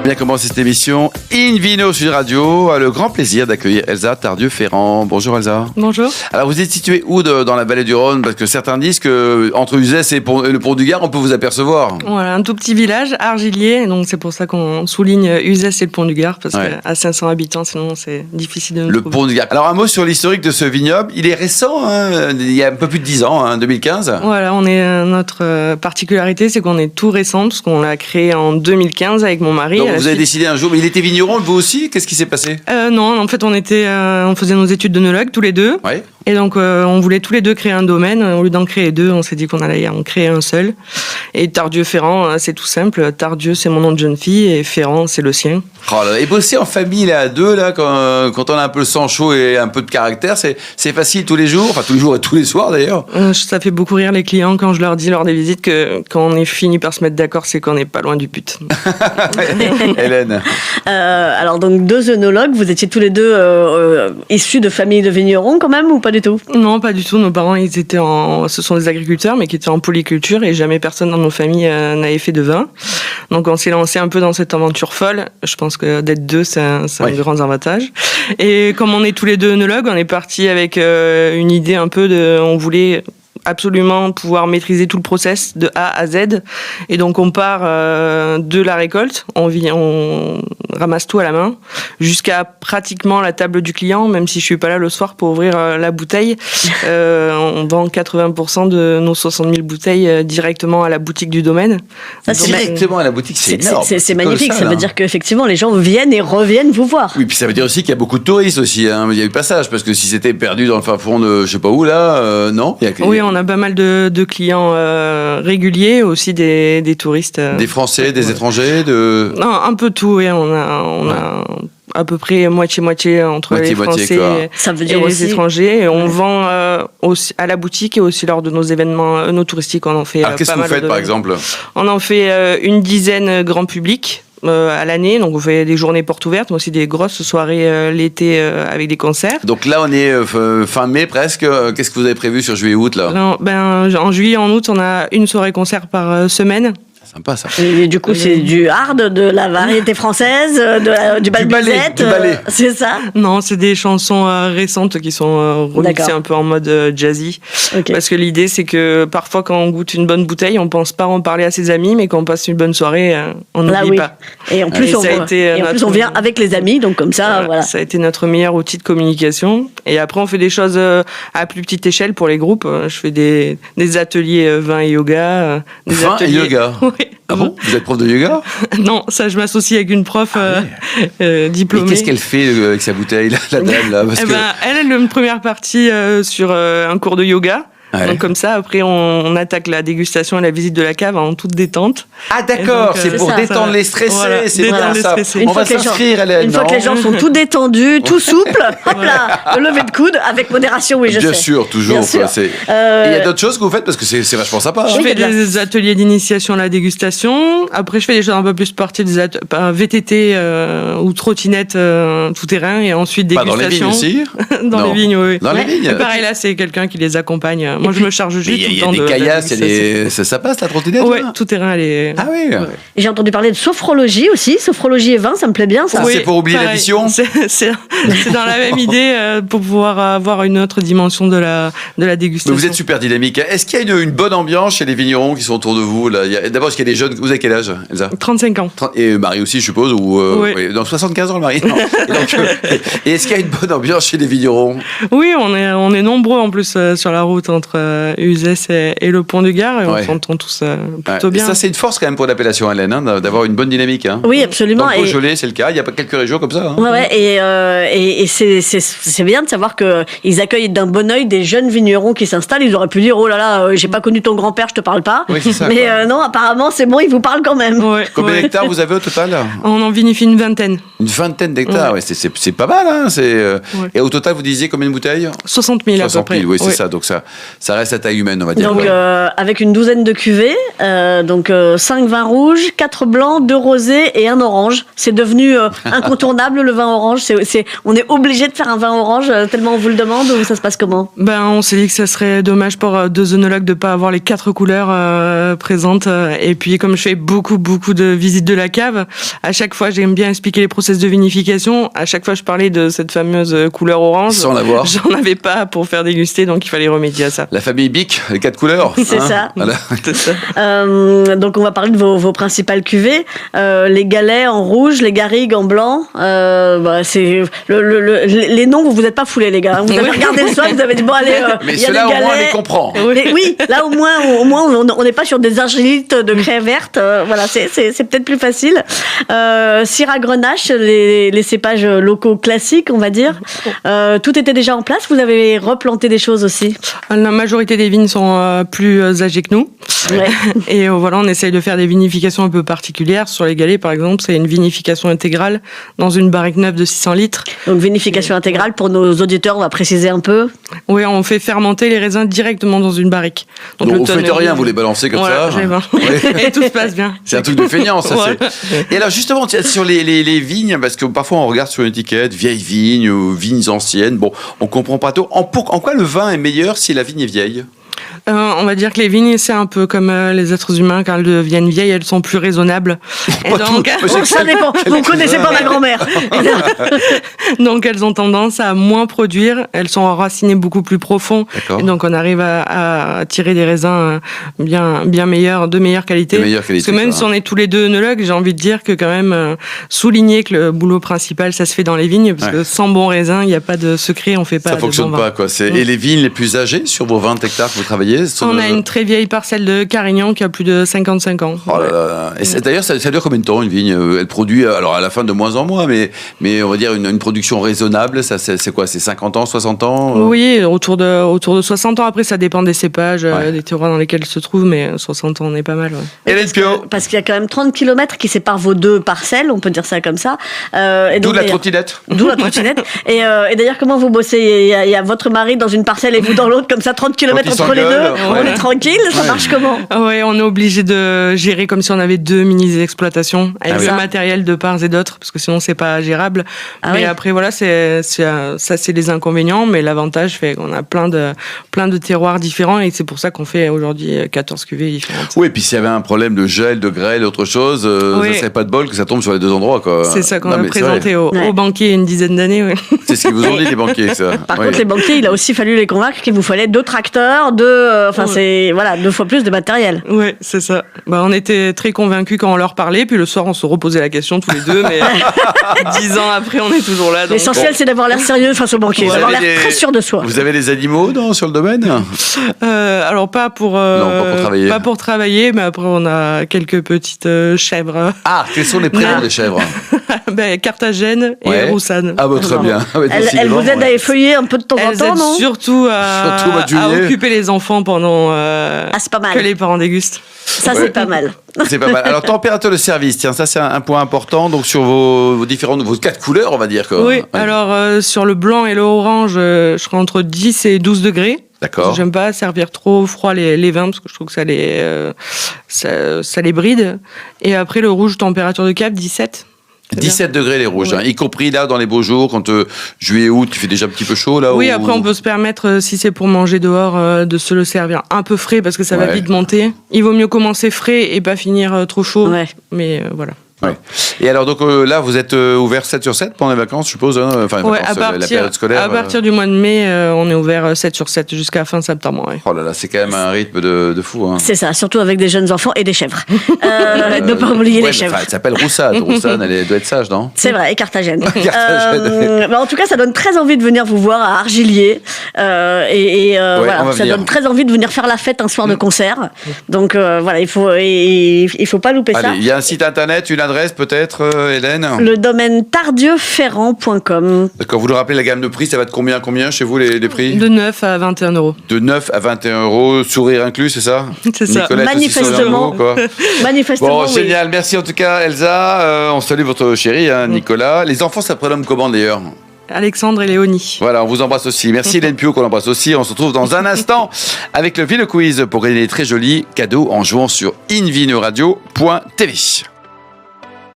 Bien commencer cette émission In Vino Sud Radio a le grand plaisir d'accueillir Elsa Tardieu-Ferrand. Bonjour Elsa. Bonjour. Alors vous êtes située où dans la vallée du Rhône? Parce que certains disent qu'entre Uzès et le Pont du Gard, on peut vous apercevoir. Voilà, un tout petit village, Argilier, donc c'est pour ça qu'on souligne Uzès et le Pont du Gard, parce qu'à 500 habitants, sinon c'est difficile de nous trouver. Le Pont du Gard. Alors un mot sur l'historique de ce vignoble. Il est récent, hein, il y a un peu plus de 10 ans, 2015. Voilà, notre particularité, c'est qu'on est tout récent, parce qu'on l'a créé en 2015 avec mon mari. Donc vous avez décidé un jour, mais il était vigneron, vous aussi? Qu'est-ce qui s'est passé? Non, en fait, on faisait nos études d'œnologue tous les deux. Ouais. Et donc, on voulait tous les deux créer un domaine. Au lieu d'en créer deux, on s'est dit qu'on allait en créer un seul. Et Tardieu-Ferrand, c'est tout simple. Tardieu, c'est mon nom de jeune fille, et Ferrand, c'est le sien. Oh là, et bosser en famille là, à deux, là, quand on a un peu le sang chaud et un peu de caractère, c'est facile tous les jours, enfin tous les jours et tous les soirs d'ailleurs. Ça fait beaucoup rire les clients quand je leur dis lors des visites que quand on est fini par se mettre d'accord, c'est qu'on n'est pas loin du but. Hélène. Alors donc deux œnologues, vous étiez tous les deux issus de familles de vignerons quand même ou pas du tout? Non, pas du tout. Nos parents, ce sont des agriculteurs, mais qui étaient en polyculture et jamais personne dans nos familles n'avait fait de vin. Donc on s'est lancé un peu dans cette aventure folle. Je pense que d'être deux, c'est un grand avantage. Et comme on est tous les deux œnologues, on est parti avec une idée un peu on voulait absolument pouvoir maîtriser tout le process de A à Z. Et donc on part de la récolte, on ramasse tout à la main, jusqu'à pratiquement la table du client, même si je suis pas là le soir pour ouvrir la bouteille. On vend 80% de nos 60 000 bouteilles directement à la boutique du domaine. Directement à la boutique, c'est énorme. C'est magnifique, ça veut dire qu'effectivement les gens viennent et reviennent vous voir. Oui, puis ça veut dire aussi qu'il y a beaucoup de touristes aussi, hein. Il y a eu passage, parce que si c'était perdu dans le fin fond de je sais pas où là, non. Oui, on a pas mal de clients réguliers, aussi des touristes. Des Français, des étrangers, Non, un peu tout, oui. On a à peu près moitié-moitié entre les Français et les étrangers. Et on vend aussi à la boutique et aussi lors de nos événements touristiques. On en fait qu'est-ce que vous faites par exemple? On en fait une dizaine grand public. À l'année, donc on fait des journées portes ouvertes, mais aussi des grosses soirées l'été avec des concerts. Donc là, on est fin mai presque. Qu'est-ce que vous avez prévu sur juillet-août là? En juillet, en août, on a une soirée concert par semaine. Sympa ça. Et du coup, c'est du hard, de la variété française, du balbuzette, du ballet. C'est ça? Non, c'est des chansons récentes qui sont remixées un peu en mode jazzy. Okay. Parce que l'idée, c'est que parfois, quand on goûte une bonne bouteille, on pense pas en parler à ses amis, mais quand on passe une bonne soirée, on n'oublie pas. Et en plus, on vient avec les amis, donc comme ça, voilà. Ça a été notre meilleur outil de communication. Et après, on fait des choses à plus petite échelle pour les groupes. Je fais des ateliers vin et yoga. Vin et yoga. Ah bon? Vous êtes prof de yoga? Non, ça, je m'associe avec une prof diplômée. Et qu'est-ce qu'elle fait avec sa bouteille, la dame là? Elle a une première partie sur un cours de yoga. Ouais. Donc comme ça, après, on attaque la dégustation et la visite de la cave en toute détente. Ah d'accord, c'est pour détendre les stressés, voilà, c'est bien ça. On va s'inscrire, Hélène. Une fois que les gens sont tout détendus, tout souples, hop là, le lever de coude avec modération, oui, je sais. Bien sûr, toujours. Il y a d'autres choses que vous faites parce que c'est vachement sympa. Je fais des ateliers d'initiation à la dégustation. Après, je fais des choses un peu plus sportives, des VTT ou trottinette tout terrain, et ensuite dégustation. Pas dans les vignes aussi? Dans les vignes, oui. Dans les vignes. Pareil, là, c'est quelqu'un qui les accompagne. Moi, je me charge juste tout le temps de... Il y a des caillasses, ça passe la trottinette? Oui, tout terrain, elle est... Ah oui. Ouais. J'ai entendu parler de sophrologie aussi. Sophrologie et vin, ça me plaît bien, ça. C'est pour oublier l'addition? C'est dans la même idée pour pouvoir avoir une autre dimension de la dégustation. Mais vous êtes super dynamique. Est-ce qu'il y a une bonne ambiance chez les vignerons qui sont autour de vous là? D'abord, est-ce qu'il y a des jeunes? Vous avez quel âge, Elsa? 35 ans. Et Marie aussi, je suppose? Oui. Dans 75 ans, le mari? Et est-ce qu'il y a une bonne ambiance chez les vignerons? Oui, on est nombreux en plus sur la route entre Uzès et le Pont du Gard, et on s'entend tous plutôt bien. Et ça, c'est une force quand même pour l'appellation, Hélène, d'avoir une bonne dynamique. Hein. Oui, absolument. Dans le Beaujolais, c'est le cas. Il y a pas quelques régions comme ça. Hein. Ouais, et c'est bien de savoir qu'ils accueillent d'un bon œil des jeunes vignerons qui s'installent. Ils auraient pu dire, oh là là, j'ai pas connu ton grand-père, je te parle pas. Oui, c'est ça. Mais non, apparemment, c'est bon, ils vous parlent quand même. Ouais, combien d'hectares vous avez au total? On en vinifie une vingtaine. Une vingtaine d'hectares, c'est pas mal. Hein. Et au total, vous disiez combien de bouteilles? 60 000 à peu près. 60 000, oui, c'est ça. Donc ça Ça reste à taille humaine, on va dire. Donc, avec une douzaine de cuvées, 5 vins rouges, 4 blancs, 2 rosés et un orange. C'est devenu incontournable, le vin orange. On est obligé de faire un vin orange tellement on vous le demande, ou ça se passe comment? On s'est dit que ça serait dommage pour deux œnologues de pas avoir les 4 couleurs présentes. Et puis, comme je fais beaucoup de visites de la cave, à chaque fois, j'aime bien expliquer les process de vinification. À chaque fois, je parlais de cette fameuse couleur orange. Sans l'avoir. J'en avais pas pour faire déguster, donc il fallait remédier à ça. La famille Bic, les 4 couleurs. C'est ça. Voilà. C'est ça. Donc, on va parler de vos principales cuvées. Les galets en rouge, les garrigues en blanc. C'est les noms, vous n'êtes pas foulés, les gars. Vous avez regardé le soir, vous avez dit, bon, allez, Mais y a cela, les au moins, on galets. les comprend. Oui, là, au moins, on n'est pas sur des argilites de craie verte. Voilà, c'est peut-être plus facile. Syrah Grenache, les cépages locaux classiques, on va dire. Tout était déjà en place. Vous avez replanté des choses aussi? La majorité des vignes sont plus âgées que nous. Ouais. Et voilà, on essaye de faire des vinifications un peu particulières. Sur les galets, par exemple, c'est une vinification intégrale dans une barrique neuve de 600 litres. Donc, vinification intégrale, pour nos auditeurs, on va préciser un peu. Oui, on fait fermenter les raisins directement dans une barrique. Donc vous faites rien, vous les balancez comme voilà, ça. Et tout se passe bien. C'est un truc de feignant, ça. Voilà. Et alors justement, tiens, sur les vignes, parce que parfois on regarde sur l'étiquette vieilles vignes ou vignes anciennes. Bon, on comprend pas tout. En quoi le vin est meilleur si la vigne est vieille? On va dire que les vignes, c'est un peu comme les êtres humains, quand elles deviennent vieilles, elles sont plus raisonnables. Et donc, Ça dépend. Vous ne connaissez pas ma grand-mère. donc, elles ont tendance à moins produire. Elles sont enracinées beaucoup plus profond. D'accord. Et donc, on arrive à tirer des raisins bien meilleurs, de meilleure qualité. Parce que même si on est tous les deux œnologues, j'ai envie de dire que quand même, souligner que le boulot principal, ça se fait dans les vignes. Parce que sans bon raisin, il n'y a pas de secret, on fait pas ça de fonctionne bon pas, vin. quoi. Et les vignes les plus âgées sur vos 20 hectares que vous travaillez? On a une très vieille parcelle de Carignan qui a plus de 55 ans. Oh là là. Et d'ailleurs, ça dure combien de temps une vigne? Elle produit, alors à la fin de moins en moins, mais on va dire une production raisonnable. Ça, c'est quoi? C'est 50 ans, 60 ans? Oui, autour de 60 ans. Après, ça dépend des cépages, des terroirs dans lesquels ils se trouvent, mais 60 ans, on est pas mal. Ouais. Hélène Pio. Parce qu'il y a quand même 30 km qui séparent vos deux parcelles, on peut dire ça comme ça. D'où la trottinette. D'où la trottinette. Et d'ailleurs, comment vous bossez? Il y a votre mari dans une parcelle et vous dans l'autre, comme ça, 30 km entre les deux. On est tranquille, ça marche comment? Oui, on est obligé de gérer comme si on avait deux mini-exploitations avec le matériel de part et d'autre, parce que sinon c'est pas gérable. Mais après, voilà, ça c'est les inconvénients, mais l'avantage fait qu'on a plein de terroirs différents et c'est pour ça qu'on fait aujourd'hui 14 cuvées différentes. Oui, et puis s'il y avait un problème de gel, de grêle, autre chose, ça serait pas de bol que ça tombe sur les deux endroits, quoi. C'est ça qu'on a présenté aux banquiers il y a une dizaine d'années. Ouais. C'est ce qu'ils vous ont dit, les banquiers, ça. Par contre, les banquiers, il a aussi fallu les convaincre qu'il vous fallait 2 tracteurs, c'est 2 fois plus de matériel. Oui, c'est ça. On était très convaincus quand on leur parlait, puis le soir on se reposait la question tous les deux, mais 10 ans après on est toujours là. Donc... L'essentiel c'est d'avoir l'air sérieux face aux banquiers, d'avoir l'air très sûr de soi. Vous avez des animaux sur le domaine? Alors pas pour travailler. Pas pour travailler, mais après on a quelques petites chèvres. Ah, quels sont les prénoms des chèvres? Carthagène et Roussanne. Ah très bien. Elles vous aident à effeuiller un peu de temps en temps, non? Surtout à occuper les enfants pendant c'est pas mal. que les parents dégustent. Ça, c'est pas mal. C'est pas mal. Alors, température de service, tiens, ça c'est un point important. Donc, sur vos 4 couleurs, on va dire. Quoi. Oui, alors sur le blanc et le orange, je serai entre 10 et 12 degrés. D'accord. J'aime pas servir trop froid les vins parce que je trouve que ça les bride. Et après, le rouge, température de cave, 17. 17 degrés les rouges, y compris là dans les beaux jours, quand juillet, août, il fait déjà un petit peu chaud là. Oui, après on peut se permettre, si c'est pour manger dehors, de se le servir un peu frais parce que ça va vite monter. Il vaut mieux commencer frais et pas finir trop chaud. Ouais. Mais voilà. Ouais. Et alors donc là vous êtes ouvert 7 sur 7 pendant les vacances, je suppose, hein, enfin la période scolaire. À partir du mois de mai, on est ouvert 7 sur 7 jusqu'à fin septembre. Ouais. Oh là là, c'est quand même un rythme de fou. Hein. C'est ça, surtout avec des jeunes enfants et des chèvres. Ne pas oublier les chèvres. Elle s'appelle Roussane. Roussane, elle doit être sage, non? C'est vrai, et Carthagène. En tout cas, ça donne très envie de venir vous voir à Argilier. Voilà, ça donne très envie de venir faire la fête un soir de concert. Donc voilà, il faut pas louper ça. Il y a un site internet, une adresse peut-être, Hélène? Le domaine tardieuferrand.com. Quand vous nous rappelez la gamme de prix, ça va de combien chez vous les prix? De 9 à 21 €. De 9 à 21 €, sourire inclus, c'est ça? C'est ça. Manifestement. Manifestement. Bon, génial. Merci en tout cas, Elsa. On salue votre chéri, Nicolas. Les enfants, ça prénomme comment d'ailleurs? Alexandre et Léonie. Voilà, on vous embrasse aussi. Merci Hélène Pio, qu'on embrasse aussi. On se retrouve dans un instant avec le Ville Quiz pour gagner des très jolis cadeaux en jouant sur invinoradio.tv.